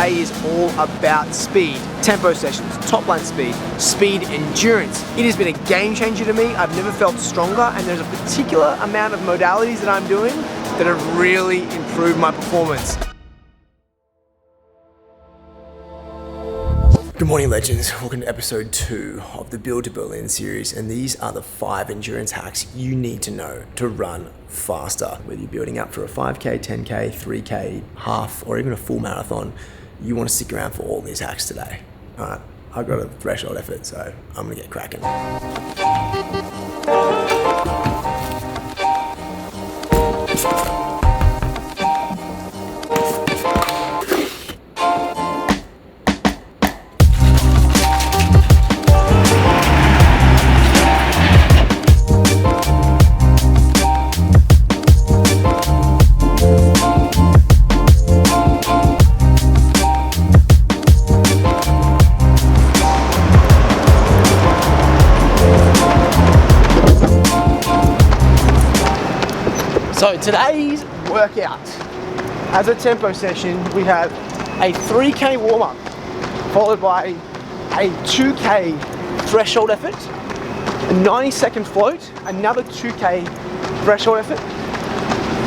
today is all about speed, tempo sessions, top line speed endurance. It has been a game changer to me. I've never felt stronger, and there's a particular amount of modalities that I'm doing that have really improved my performance. Good morning, legends. Welcome to episode 2 of the Build to Berlin series, and these are the 5 endurance hacks you need to know to run faster. Whether you're building up for a 5K, 10K, 3K, half, or even a full marathon, you want to stick around for all these hacks today. All right, I've got a threshold effort, so I'm gonna get cracking. So today's workout, as a tempo session, we have a 3K warm-up, followed by a 2K threshold effort, a 90-second float, another 2K threshold effort,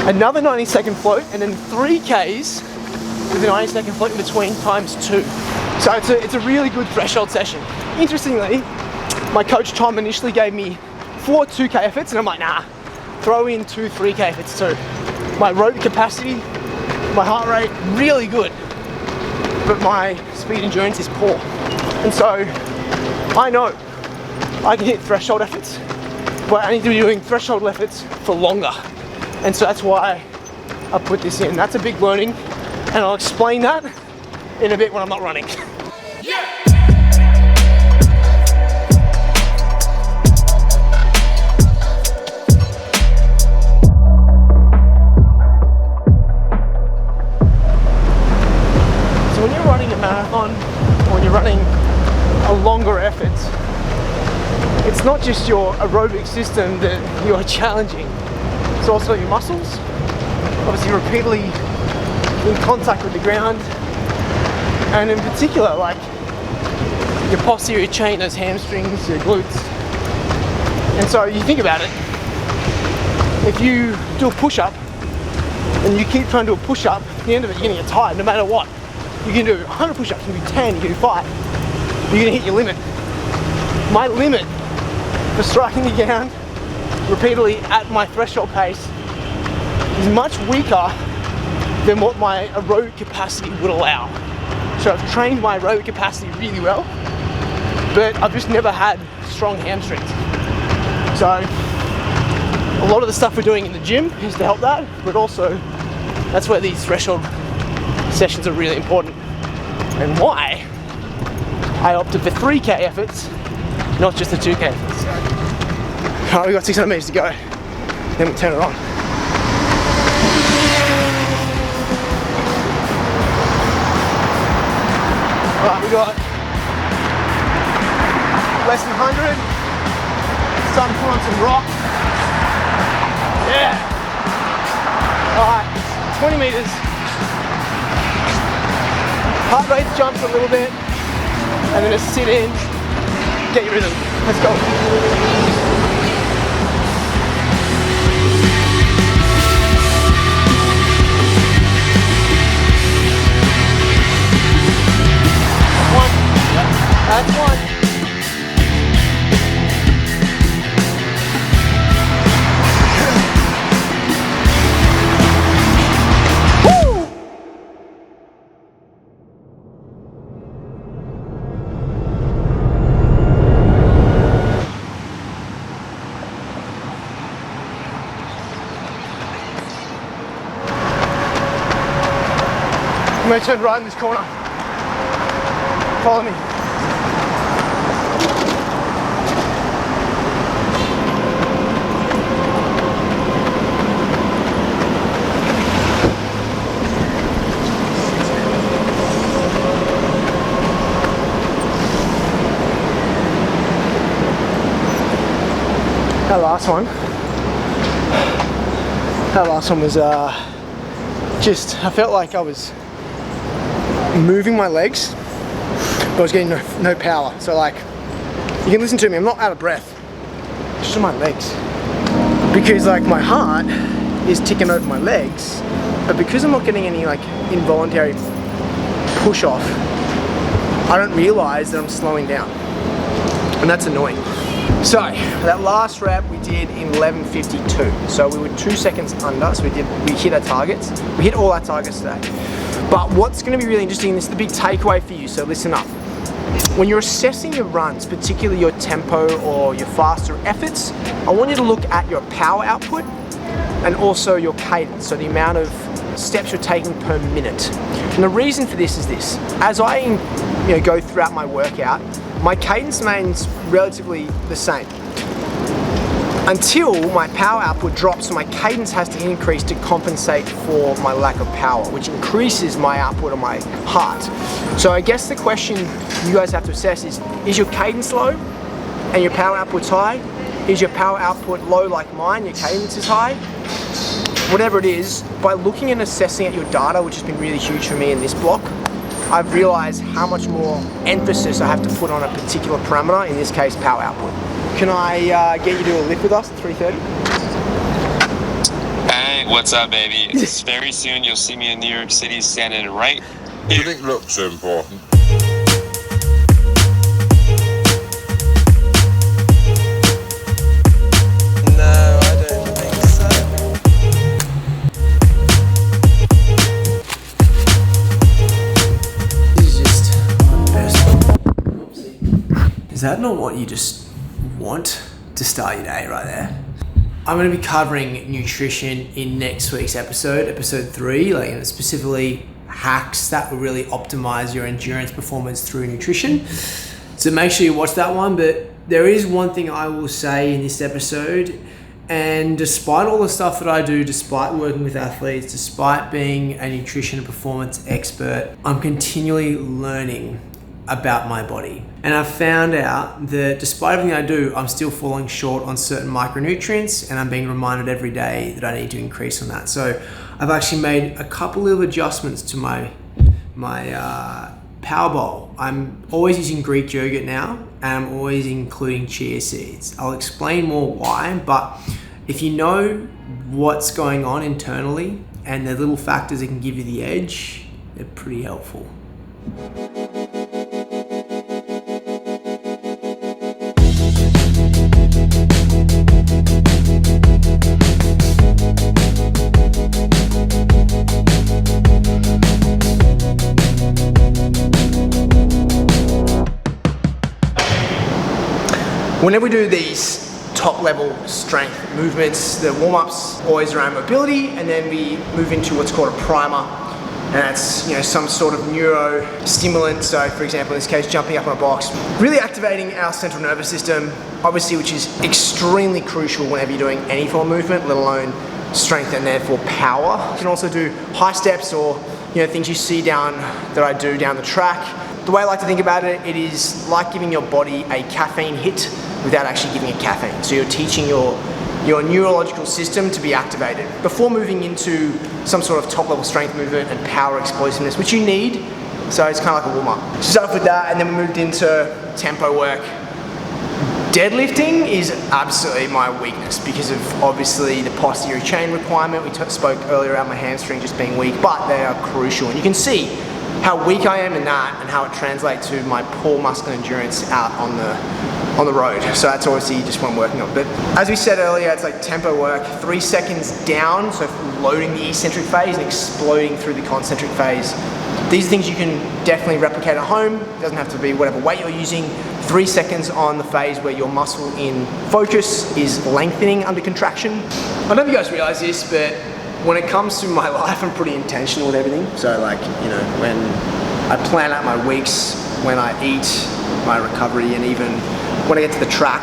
another 90-second float, and then 3Ks with a 90-second float in between times 2. So it's a really good threshold session. Interestingly, my coach Tom initially gave me 4 2K efforts, and I'm like, nah. Throw in 2 3K efforts too. My rope capacity, my heart rate, really good, but my speed endurance is poor. And so I know I can hit threshold efforts, but I need to be doing threshold efforts for longer. And so that's why I put this in. That's a big learning, and I'll explain that in a bit when I'm not running. Yeah. Marathon, or when you're running a longer effort, it's not just your aerobic system that you're challenging, it's also your muscles. Obviously repeatedly in contact with the ground, and in particular like your posterior chain, those hamstrings, your glutes. And so you think about it, if you do a push-up and you keep trying to do a push-up, at the end of it you're going to get tired no matter what. You can do 100 push-ups, you can do 10, you can do 5. You're gonna hit your limit. My limit for striking the ground repeatedly at my threshold pace is much weaker than what my aerobic capacity would allow. So I've trained my aerobic capacity really well, but I've just never had strong hamstrings. So a lot of the stuff we're doing in the gym is to help that, but also that's where these threshold sessions are really important, and why I opted for 3K efforts, not just the 2K efforts. Alright, we've got 600 meters to go, then we'll turn it on. Alright, we got less than 100, starting to put on some rock. Yeah! Alright, 20 meters. Heart rate jumps a little bit, and then just sit in, get your rhythm. Let's go. That's one. I'm going to turn right in this corner. Follow me. That last one was just, I felt like I was moving my legs, but I was getting no power. So like, you can listen to me, I'm not out of breath. It's just my legs. Because like my heart is ticking over my legs, but because I'm not getting any like involuntary push off, I don't realize that I'm slowing down. And that's annoying. So that last rep we did in 11:52. So we were 2 seconds under, so we hit our targets. We hit all our targets today. But what's gonna be really interesting, and this is the big takeaway for you, so listen up. When you're assessing your runs, particularly your tempo or your faster efforts, I want you to look at your power output and also your cadence, so the amount of steps you're taking per minute. And the reason for this is this. As I go throughout my workout, my cadence remains relatively the same until my power output drops, so my cadence has to increase to compensate for my lack of power, which increases my output on my heart. So I guess the question you guys have to assess is your cadence low and your power output's high? Is your power output low like mine, your cadence is high? Whatever it is, by looking and assessing at your data, which has been really huge for me in this block, I've realized how much more emphasis I have to put on a particular parameter, in this case, power output. Can I get you to a lift with us at 3:30? Hey, what's up, baby? Very soon you'll see me in New York City standing right here. You think looks are important? No, I don't think so. This is just my best. Is that not what you just want to start your day right there? I'm going to be covering nutrition in next week's episode 3, like specifically hacks that will really optimize your endurance performance through nutrition. So make sure you watch that one. But there is one thing I will say in this episode, and despite all the stuff that I do, despite working with athletes, despite being a nutrition and performance expert, I'm continually learning about my body. And I've found out that despite everything I do, I'm still falling short on certain micronutrients, and I'm being reminded every day that I need to increase on that. So I've actually made a couple of adjustments to my power bowl. I'm always using Greek yogurt now, and I'm always including chia seeds. I'll explain more why, but if you know what's going on internally and the little factors that can give you the edge, they're pretty helpful. Whenever we do these top level strength movements, the warm-ups always around mobility, and then we move into what's called a primer, and that's some sort of neuro stimulant. So for example, in this case, jumping up on a box, really activating our central nervous system, obviously, which is extremely crucial whenever you're doing any form of movement, let alone strength and therefore power. You can also do high steps or things you see that I do down the track. The way I like to think about it, it is like giving your body a caffeine hit without actually giving it caffeine. So you're teaching your neurological system to be activated before moving into some sort of top level strength movement and power explosiveness, which you need. So it's kind of like a warm up. Start with that, and then we moved into tempo work. Deadlifting is absolutely my weakness because of obviously the posterior chain requirement. We spoke earlier about my hamstring just being weak, but they are crucial. And you can see how weak I am in that and how it translates to my poor muscular endurance out on the road. So that's obviously just what I'm working on. But as we said earlier, it's like tempo work, 3 seconds down, so loading the eccentric phase and exploding through the concentric phase. These are things you can definitely replicate at home. It doesn't have to be whatever weight you're using. 3 seconds on the phase where your muscle in focus is lengthening under contraction. I don't know if you guys realize this, but when it comes to my life, I'm pretty intentional with everything. So like, when I plan out my weeks, when I eat, my recovery, and even when I get to the track,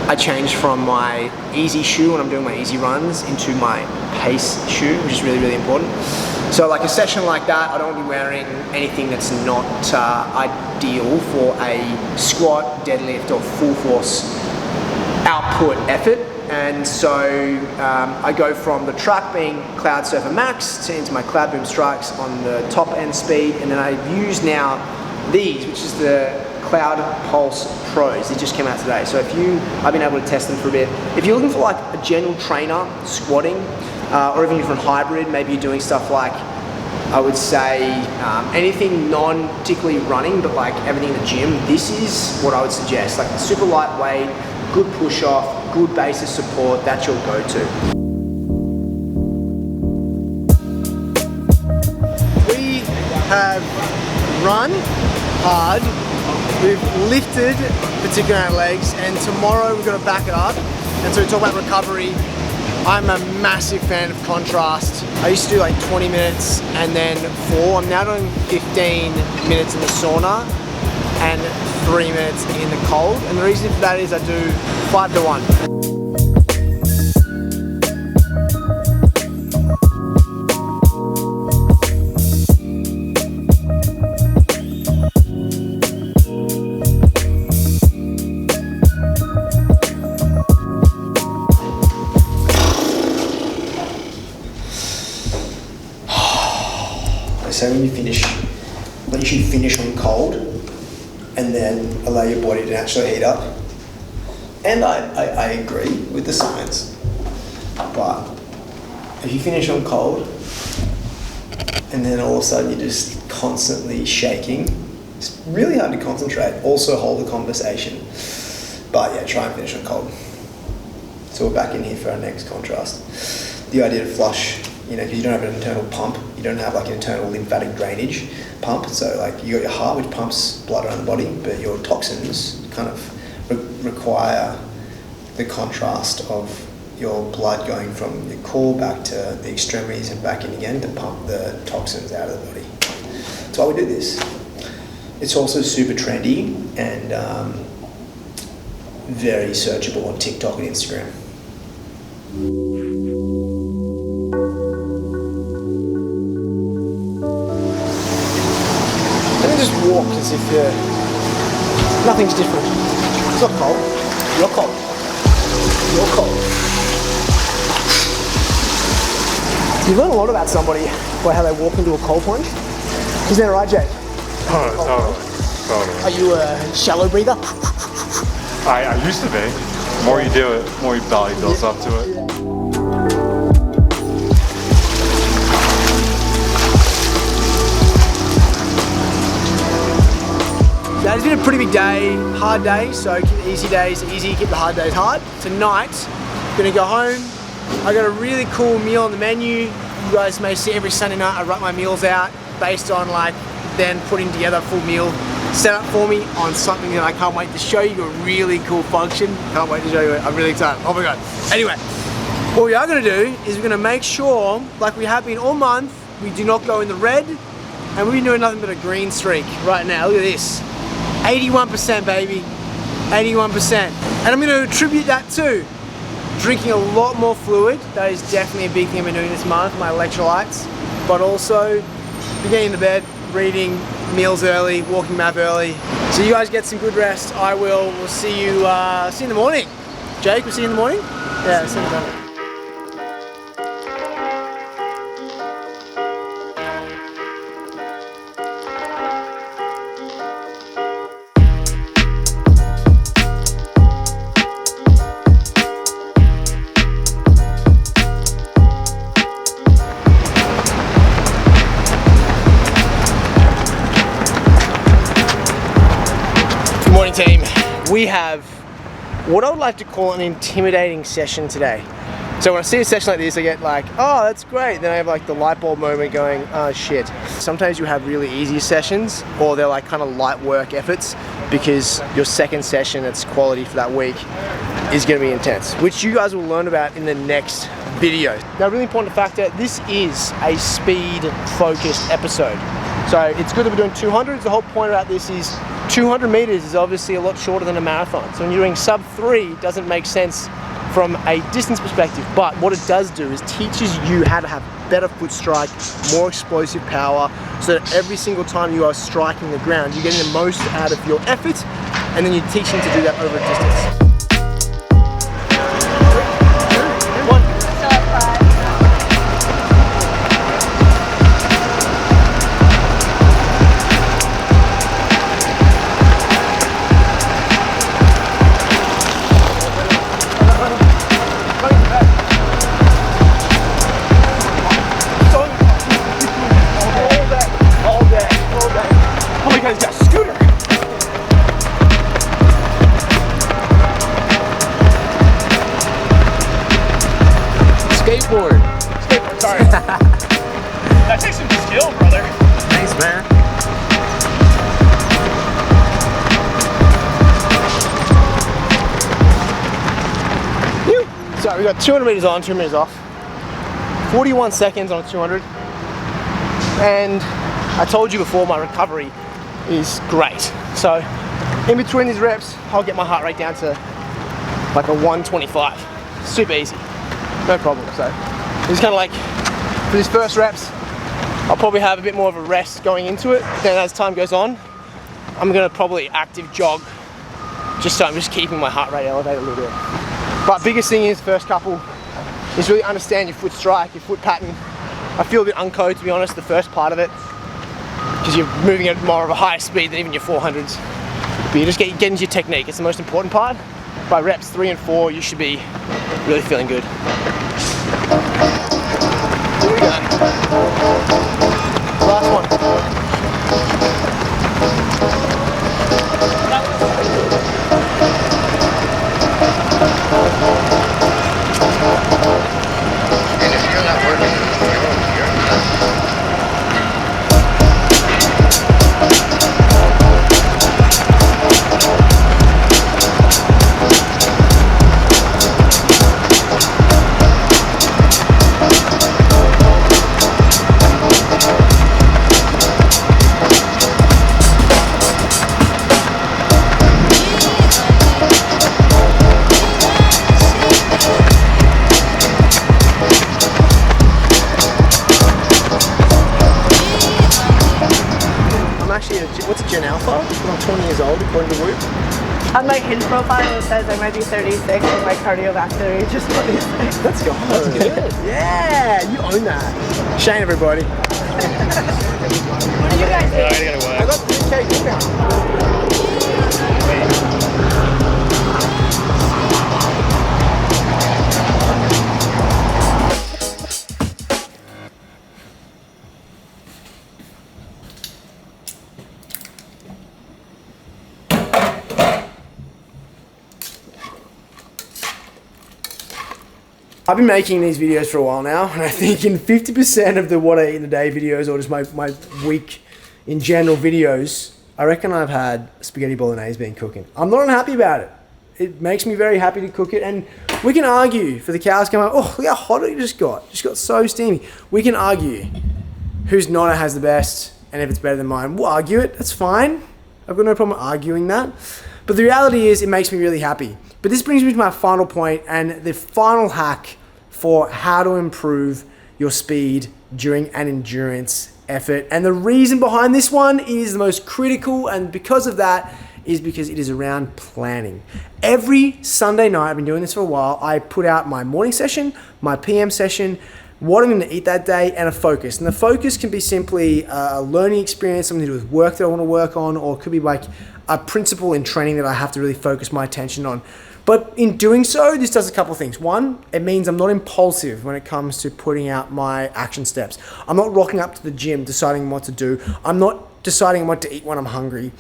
I change from my easy shoe when I'm doing my easy runs into my pace shoe, which is really, really important. So like a session like that, I don't want to be wearing anything that's not ideal for a squat, deadlift, or full force output effort. and so I go from the truck being Cloud Surfer Max into my Cloud Boom Strikes on the top end speed, and then I use now these, which is the Cloud Pulse Pros. They just came out today. So I've been able to test them for a bit. If you're looking for like a general trainer squatting, or even from hybrid, maybe you're doing stuff like, I would say anything non-particularly running, but like everything in the gym, this is what I would suggest. Like super lightweight, good push off, good basis support, that's your go-to. We have run hard, we've lifted particularly our legs, and tomorrow we're going to back it up. And so we talk about recovery. I'm a massive fan of contrast. I used to do like 20 minutes and then 4. I'm now doing 15 minutes in the sauna and 3 minutes in the cold. And the reason for that is I do 5 to 1. So when you finish, you should finish on cold and then allow your body to naturally heat up. And I agree with the science, but if you finish on cold and then all of a sudden you're just constantly shaking, it's really hard to concentrate. Also hold a conversation, but yeah, try and finish on cold. So we're back in here for our next contrast. The idea to flush, you know, because you don't have an internal pump, you don't have like an internal lymphatic drainage pump. So like you got your heart, which pumps blood around the body, but your toxins kind of require the contrast of your blood going from your core back to the extremities and back in again to pump the toxins out of the body. That's why we do this. It's also super trendy and very searchable on TikTok and Instagram. Just walk as if nothing's different. It's not cold. You're cold. You're cold. You learn a lot about somebody by how they walk into a cold plunge. Isn't that right, Jake? Oh, totally. Are you a shallow breather? I used to be. The more you do it, the more your body builds up to it. Yeah, it's been a pretty big day, hard day, so keep the easy days easy, keep the hard days hard. Tonight, I'm gonna go home. I got a really cool meal on the menu. You guys may see every Sunday night I write my meals out based on like then putting together a full meal set up for me on something that I can't wait to show you, a really cool function. Can't wait to show you it, I'm really excited, oh my God. Anyway, what we are gonna do is we're gonna make sure, like we have been all month, we do not go in the red, and we've been doing nothing but a green streak right now. Look at this. 81%, baby, 81%. And I'm going to attribute that to drinking a lot more fluid. That is definitely a big thing I've been doing this month, my electrolytes, but also getting to bed, reading, meals early, walking map early. So you guys get some good rest. We'll see you in the morning. Jake, we'll see you in the morning? Yeah, see you in the morning. Team, we have what I would like to call an intimidating session today. So when I see a session like this, I get like, oh, that's great. Then I have like the light bulb moment going, oh shit. Sometimes you have really easy sessions, or they're like kind of light work efforts, because your second session that's quality for that week is going to be intense, which you guys will learn about in the next video. Now, really important factor, this is a speed focused episode. So it's good that we're doing 200s. The whole point about this is 200 meters is obviously a lot shorter than a marathon. So when you're doing sub 3, it doesn't make sense from a distance perspective. But what it does do is teaches you how to have better foot strike, more explosive power, so that every single time you are striking the ground, you're getting the most out of your effort, and then you're teaching to do that over a distance. go, brother. Thanks, man. So we got 200 meters on, 2 meters off. 41 seconds on a 200. And I told you before, my recovery is great. So in between these reps, I'll get my heart rate down to like a 125. Super easy, no problem. So it's kind of like, for these first reps, I'll probably have a bit more of a rest going into it. Then as time goes on, I'm gonna probably active jog, just so I'm just keeping my heart rate elevated a little bit. But biggest thing is, first couple, is really understand your foot strike, your foot pattern. I feel a bit uncode, to be honest, the first part of it, because you're moving at more of a higher speed than even your 400s. But you just get into your technique, it's the most important part. By reps 3 and 4, you should be really feeling good. Here we go. Last one. And if you're not working, you're not. What's a Gen Alpha? I'm 20 years old, according to Whoop. On my Hinge profile, it says I might be 36 and my cardiovascular age is 26. Let's go. That's good. Yeah, you own that. Shane, everybody. What do you guys do? I got 3K discount. I've been making these videos for a while now, and I think in 50% of the what I eat in a day videos, or just my week in general videos, I reckon I've had spaghetti bolognese been cooking. I'm not unhappy about it. It makes me very happy to cook it, and we can argue for the cows come out, oh, look how hot it just got. Just got so steamy. We can argue whose nonna has the best, and if it's better than mine. We'll argue it, that's fine. I've got no problem arguing that. But the reality is, it makes me really happy. But this brings me to my final point, and the final hack for how to improve your speed during an endurance effort. And the reason behind this one is the most critical, and because of that is because it is around planning. Every Sunday night, I've been doing this for a while, I put out my morning session, my PM session, what I'm gonna eat that day, and a focus. And the focus can be simply a learning experience, something to do with work that I wanna work on, or it could be like a principle in training that I have to really focus my attention on. But in doing so, this does a couple of things. One, it means I'm not impulsive when it comes to putting out my action steps. I'm not rocking up to the gym deciding what to do. I'm not deciding what to eat when I'm hungry.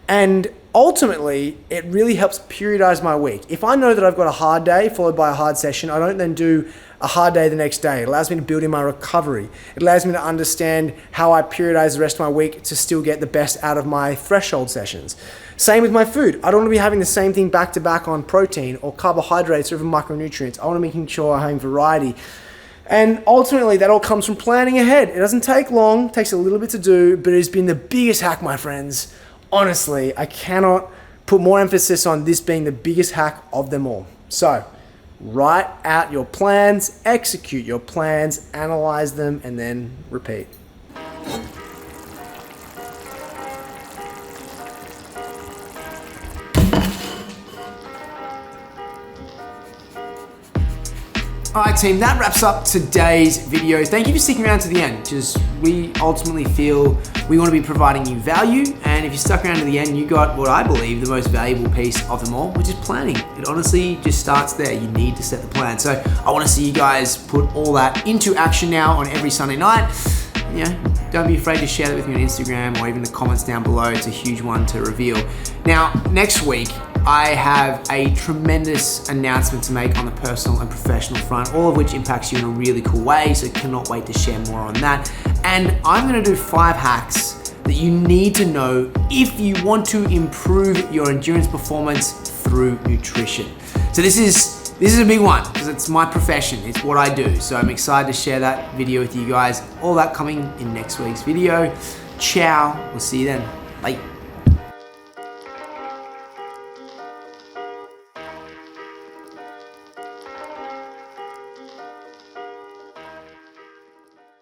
And ultimately, it really helps periodize my week. If I know that I've got a hard day followed by a hard session, I don't then do a hard day the next day. It allows me to build in my recovery. It allows me to understand how I periodize the rest of my week to still get the best out of my threshold sessions. Same with my food. I don't want to be having the same thing back to back on protein or carbohydrates or even micronutrients. I want to be making sure I'm having variety. And ultimately, that all comes from planning ahead. It doesn't take long, it takes a little bit to do, but it has been the biggest hack, my friends. Honestly, I cannot put more emphasis on this being the biggest hack of them all. So, write out your plans, execute your plans, analyze them, and then repeat. Alright team, that wraps up today's video. Thank you for sticking around to the end, because we ultimately feel we want to be providing you value, and if you stuck around to the end, you got what I believe the most valuable piece of them all, which is planning. It honestly just starts there. You need to set the plan. So I want to see you guys put all that into action now on every Sunday night. Yeah, don't be afraid to share that with me on Instagram or even the comments down below. It's a huge one to reveal. Now, next week, I have a tremendous announcement to make on the personal and professional front, all of which impacts you in a really cool way, so cannot wait to share more on that. And I'm gonna do 5 hacks that you need to know if you want to improve your endurance performance through nutrition. So this is a big one because it's my profession, it's what I do. So I'm excited to share that video with you guys. All that coming in next week's video. Ciao, we'll see you then. Bye.